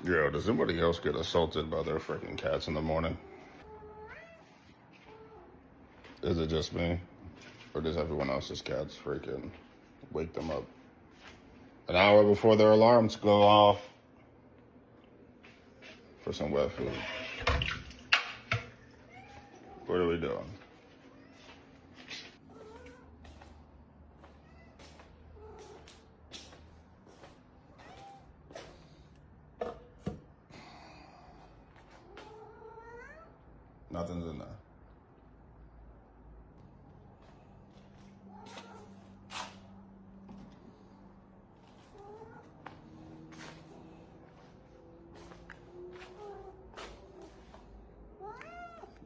Yo, does anybody else get assaulted by their freaking cats in the morning? Is it just me? Or does everyone else's cats freaking wake them up an hour before their alarms go off for some wet food? What are we doing? Nothing's in there.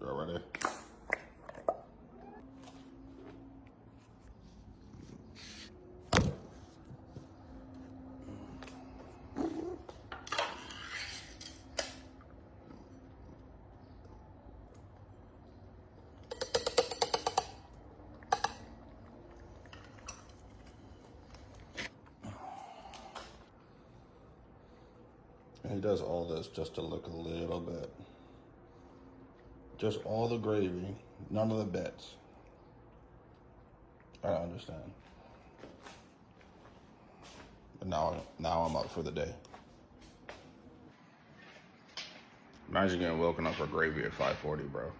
Y'all ready? And he does all this just to look a little bit. Just all the gravy, none of the bits. I don't understand. But now I'm up for the day. Imagine getting woken up for gravy at 5:40, bro.